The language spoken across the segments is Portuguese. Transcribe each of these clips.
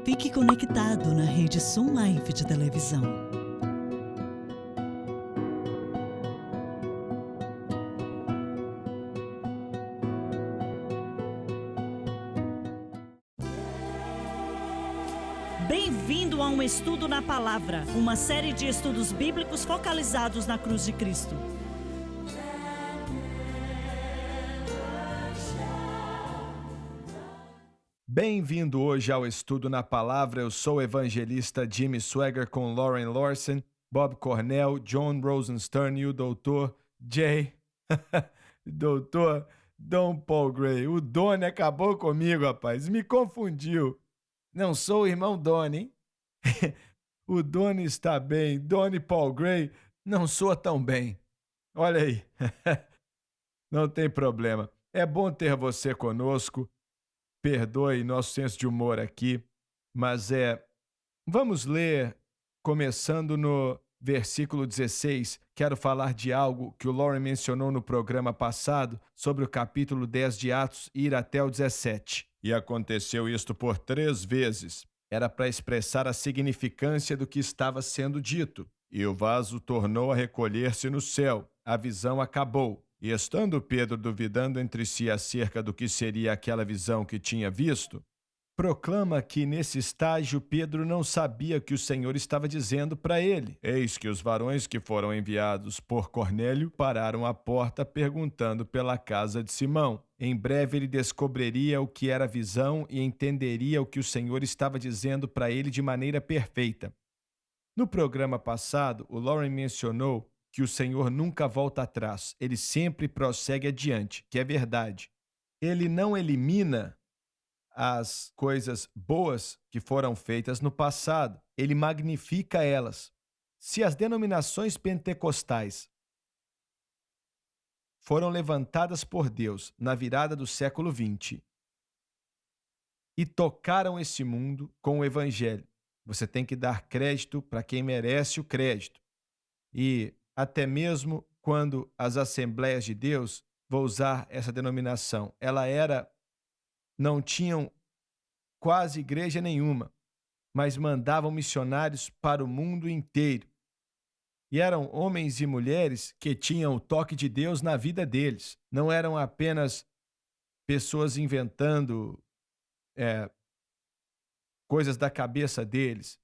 Fique conectado na rede Sun Life de televisão. Bem-vindo a um estudo na palavra, uma série de estudos bíblicos focalizados na cruz de Cristo. Bem-vindo hoje ao Estudo na Palavra. Eu sou o evangelista Jimmy Swaggart com Lauren Lawson, Bob Cornell, John Rosenstern e o Dr. Dr. Don Paul Gray. O Donnie acabou comigo, rapaz. Me confundiu. Não sou o irmão Donnie, hein? O Donnie está bem. Donnie Paul Gray não soa tão bem. Olha aí. Não tem problema. É bom ter você conosco. Perdoe nosso senso de humor aqui, mas vamos ler, começando no versículo 16. Quero falar de algo que o Lauren mencionou no programa passado, sobre o capítulo 10 de Atos, ir até o 17. E aconteceu isto por 3 vezes. Era para expressar a significância do que estava sendo dito. E o vaso tornou a recolher-se no céu. A visão acabou. E estando Pedro duvidando entre si acerca do que seria aquela visão que tinha visto, proclama que nesse estágio Pedro não sabia o que o Senhor estava dizendo para ele. Eis que os varões que foram enviados por Cornélio pararam à porta perguntando pela casa de Simão. Em breve ele descobriria o que era a visão e entenderia o que o Senhor estava dizendo para ele de maneira perfeita. No programa passado, o Lauren mencionou que o Senhor nunca volta atrás, ele sempre prossegue adiante, que é verdade. Ele não elimina as coisas boas que foram feitas no passado, ele magnifica elas. Se as denominações pentecostais foram levantadas por Deus na virada do século XX e tocaram esse mundo com o Evangelho, você tem que dar crédito para quem merece o crédito. E até mesmo quando as Assembleias de Deus, vou usar essa denominação, não tinham quase igreja nenhuma, mas mandavam missionários para o mundo inteiro. E eram homens e mulheres que tinham o toque de Deus na vida deles. Não eram apenas pessoas inventando coisas da cabeça deles.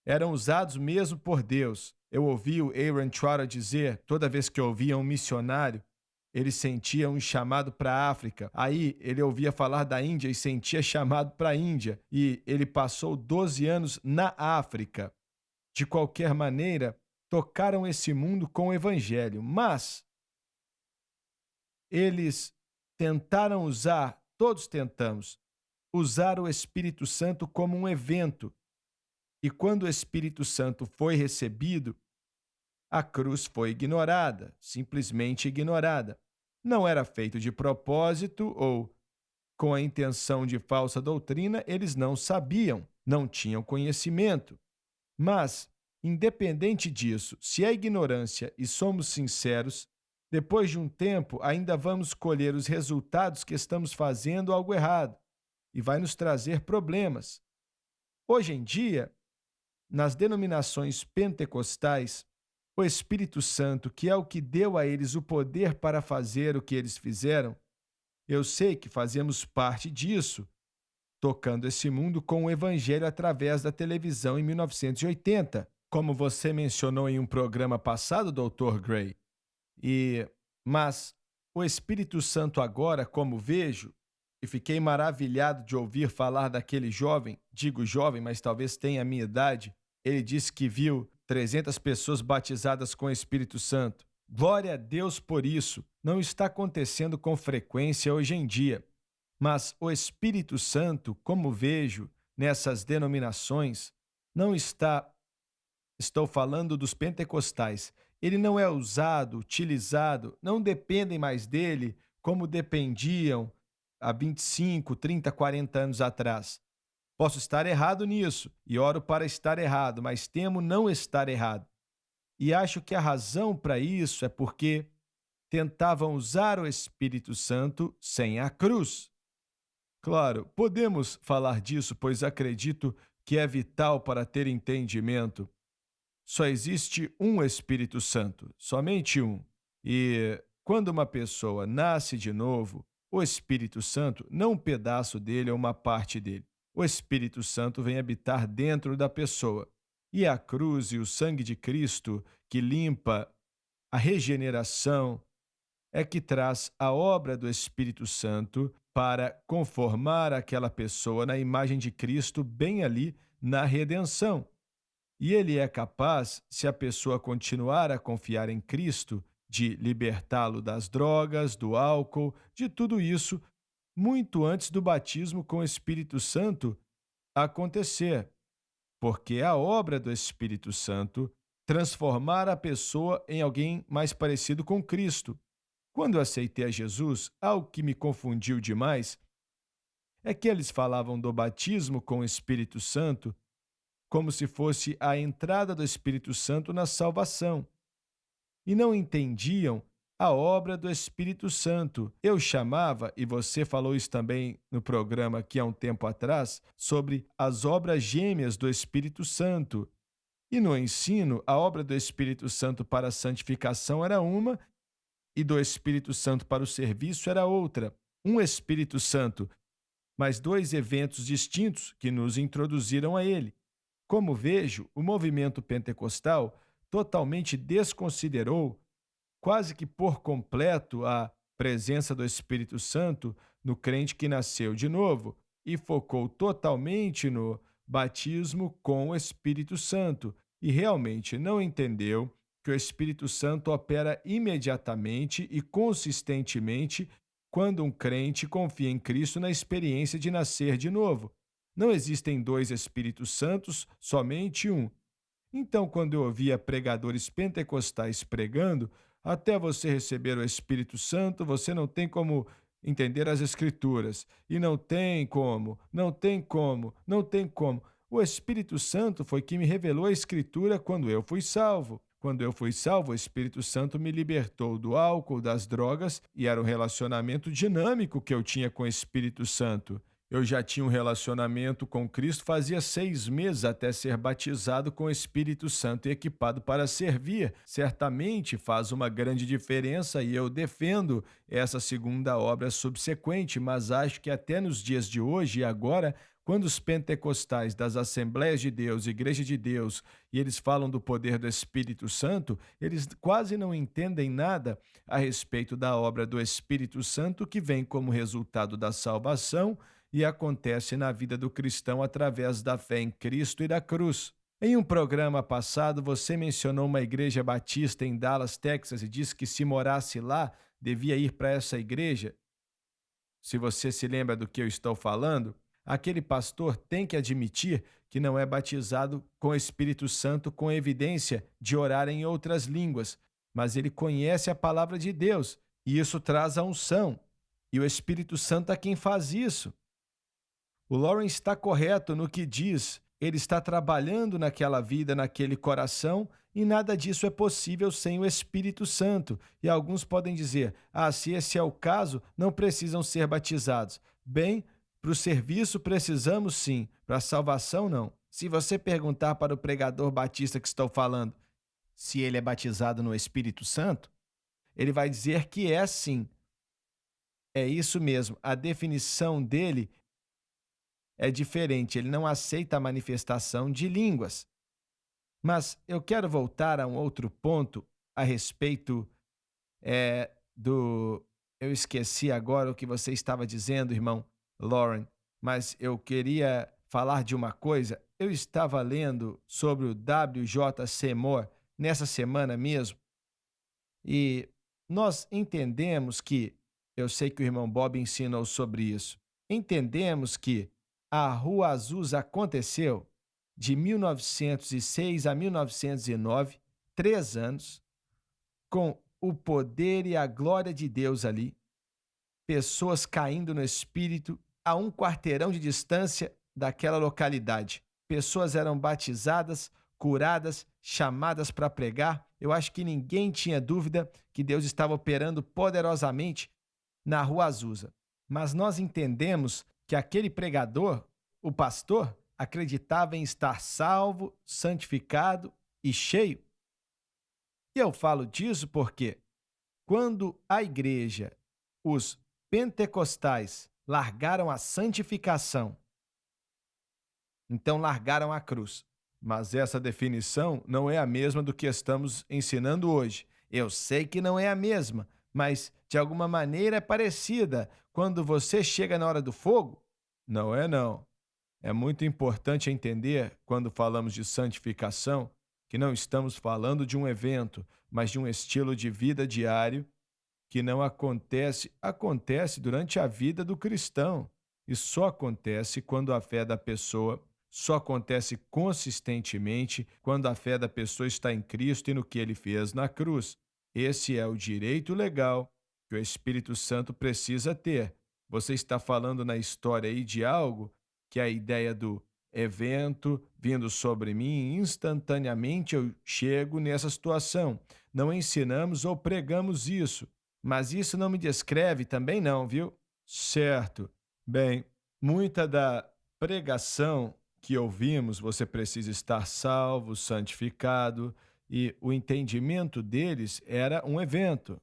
Eram usados mesmo por Deus. Eu ouvi o Aaron Trotter dizer, toda vez que ouvia um missionário, ele sentia um chamado para a África. Aí ele ouvia falar da Índia e sentia chamado para a Índia. E ele passou 12 anos na África. De qualquer maneira, tocaram esse mundo com o Evangelho. Mas eles tentaram usar, todos tentamos, usar o Espírito Santo como um evento. E quando o Espírito Santo foi recebido, a cruz foi ignorada, simplesmente ignorada. Não era feito de propósito ou com a intenção de falsa doutrina, eles não sabiam, não tinham conhecimento. Mas, independente disso, se é ignorância e somos sinceros, depois de um tempo ainda vamos colher os resultados que estamos fazendo algo errado e vai nos trazer problemas. Hoje em dia, nas denominações pentecostais, o Espírito Santo, que é o que deu a eles o poder para fazer o que eles fizeram, eu sei que fazemos parte disso, tocando esse mundo com o Evangelho através da televisão em 1980, como você mencionou em um programa passado, Dr. Gray. Mas o Espírito Santo agora, como vejo, e fiquei maravilhado de ouvir falar daquele jovem, digo jovem, mas talvez tenha a minha idade, ele disse que viu 300 pessoas batizadas com o Espírito Santo. Glória a Deus por isso. Não está acontecendo com frequência hoje em dia. Mas o Espírito Santo, como vejo nessas denominações, não está. Estou falando dos pentecostais. Ele não é usado, utilizado, não dependem mais dele como dependiam há 25, 30, 40 anos atrás. Posso estar errado nisso, e oro para estar errado, mas temo não estar errado. E acho que a razão para isso é porque tentavam usar o Espírito Santo sem a cruz. Claro, podemos falar disso, pois acredito que é vital para ter entendimento. Só existe um Espírito Santo, somente um. E quando uma pessoa nasce de novo, o Espírito Santo, não um pedaço dele ou uma parte dele, o Espírito Santo vem habitar dentro da pessoa. E a cruz e o sangue de Cristo, que limpa a regeneração, é que traz a obra do Espírito Santo para conformar aquela pessoa na imagem de Cristo, bem ali na redenção. E ele é capaz, se a pessoa continuar a confiar em Cristo, de libertá-lo das drogas, do álcool, de tudo isso, muito antes do batismo com o Espírito Santo acontecer. Porque a obra do Espírito Santo transformar a pessoa em alguém mais parecido com Cristo. Quando eu aceitei a Jesus, algo que me confundiu demais é que eles falavam do batismo com o Espírito Santo como se fosse a entrada do Espírito Santo na salvação, e não entendiam a obra do Espírito Santo. Eu chamava, e você falou isso também no programa aqui há um tempo atrás, sobre as obras gêmeas do Espírito Santo. E no ensino, a obra do Espírito Santo para a santificação era uma, e do Espírito Santo para o serviço era outra. Um Espírito Santo, mas dois eventos distintos que nos introduziram a ele. Como vejo, o movimento pentecostal totalmente desconsiderou, quase que por completo, a presença do Espírito Santo no crente que nasceu de novo e focou totalmente no batismo com o Espírito Santo e realmente não entendeu que o Espírito Santo opera imediatamente e consistentemente quando um crente confia em Cristo na experiência de nascer de novo. Não existem dois Espíritos Santos, somente um. Então, quando eu ouvia pregadores pentecostais pregando, até você receber o Espírito Santo, você não tem como entender as Escrituras. E não tem como, não tem como, não tem como. O Espírito Santo foi que me revelou a Escritura quando eu fui salvo. Quando eu fui salvo, o Espírito Santo me libertou do álcool, das drogas, e era um relacionamento dinâmico que eu tinha com o Espírito Santo. Eu já tinha um relacionamento com Cristo fazia 6 meses até ser batizado com o Espírito Santo e equipado para servir. Certamente faz uma grande diferença e eu defendo essa segunda obra subsequente, mas acho que até nos dias de hoje e agora, quando os pentecostais das Assembleias de Deus, Igreja de Deus, e eles falam do poder do Espírito Santo, eles quase não entendem nada a respeito da obra do Espírito Santo que vem como resultado da salvação e acontece na vida do cristão através da fé em Cristo e da cruz. Em um programa passado, você mencionou uma igreja batista em Dallas, Texas, e disse que se morasse lá, devia ir para essa igreja. Se você se lembra do que eu estou falando, aquele pastor tem que admitir que não é batizado com o Espírito Santo com evidência de orar em outras línguas, mas ele conhece a palavra de Deus, e isso traz a unção. E o Espírito Santo é quem faz isso. O Lawrence está correto no que diz. Ele está trabalhando naquela vida, naquele coração, e nada disso é possível sem o Espírito Santo. E alguns podem dizer: se esse é o caso, não precisam ser batizados. Bem, para o serviço precisamos sim, para a salvação não. Se você perguntar para o pregador batista que estou falando se ele é batizado no Espírito Santo, ele vai dizer que é sim. É isso mesmo, a definição dele é diferente, ele não aceita a manifestação de línguas. Mas eu quero voltar a um outro ponto a respeito do... Eu esqueci agora o que você estava dizendo, irmão Lauren, mas eu queria falar de uma coisa. Eu estava lendo sobre o W.J. Seymour nessa semana mesmo, e nós entendemos que, eu sei que o irmão Bob ensinou sobre isso, entendemos que a Rua Azusa aconteceu de 1906 a 1909, 3 anos, com o poder e a glória de Deus ali, pessoas caindo no espírito a um quarteirão de distância daquela localidade. Pessoas eram batizadas, curadas, chamadas para pregar. Eu acho que ninguém tinha dúvida que Deus estava operando poderosamente na Rua Azusa. Mas nós entendemos que aquele pregador, o pastor, acreditava em estar salvo, santificado e cheio. E eu falo disso porque quando a igreja, os pentecostais, largaram a santificação, então largaram a cruz. Mas essa definição não é a mesma do que estamos ensinando hoje. Eu sei que não é a mesma, mas de alguma maneira é parecida. Quando você chega na hora do fogo, não é não. É muito importante entender, quando falamos de santificação, que não estamos falando de um evento, mas de um estilo de vida diário que não acontece durante a vida do cristão. E só acontece quando a fé da pessoa, só acontece consistentemente quando a fé da pessoa está em Cristo e no que ele fez na cruz. Esse é o direito legal que o Espírito Santo precisa ter. Você está falando na história aí de algo que é a ideia do evento vindo sobre mim, instantaneamente eu chego nessa situação. Não ensinamos ou pregamos isso, mas isso não me descreve também não, viu? Certo. Bem, muita da pregação que ouvimos, você precisa estar salvo, santificado, e o entendimento deles era um evento.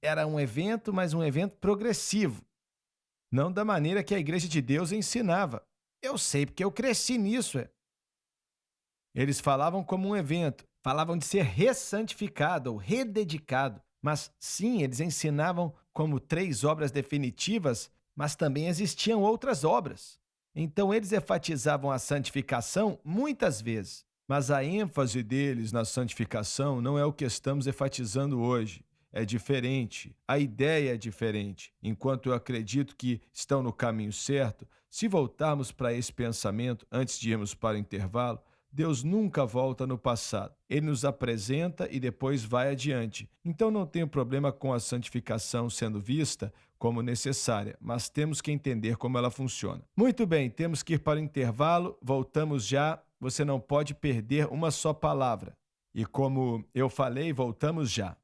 Era um evento, mas um evento progressivo, não da maneira que a Igreja de Deus ensinava. Eu sei porque eu cresci nisso. Eles falavam como um evento, falavam de ser ressantificado ou rededicado, mas sim, eles ensinavam como 3 obras definitivas, mas também existiam outras obras. Então eles enfatizavam a santificação muitas vezes, mas a ênfase deles na santificação não é o que estamos enfatizando hoje. É diferente, a ideia é diferente. Enquanto eu acredito que estão no caminho certo, se voltarmos para esse pensamento antes de irmos para o intervalo, Deus nunca volta no passado. Ele nos apresenta e depois vai adiante. Então não tenho problema com a santificação sendo vista como necessária, mas temos que entender como ela funciona. Muito bem, temos que ir para o intervalo, voltamos já. Você não pode perder uma só palavra. E como eu falei, voltamos já.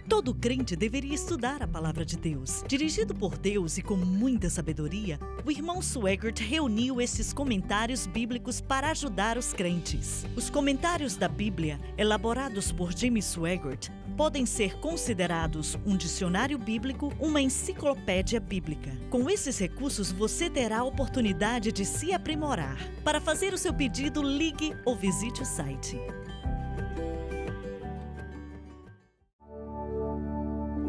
Todo crente deveria estudar a palavra de Deus. Dirigido por Deus e com muita sabedoria, o irmão Swaggart reuniu esses comentários bíblicos para ajudar os crentes. Os comentários da Bíblia, elaborados por James Swaggart, podem ser considerados um dicionário bíblico, uma enciclopédia bíblica. Com esses recursos, você terá a oportunidade de se aprimorar. Para fazer o seu pedido, ligue ou visite o site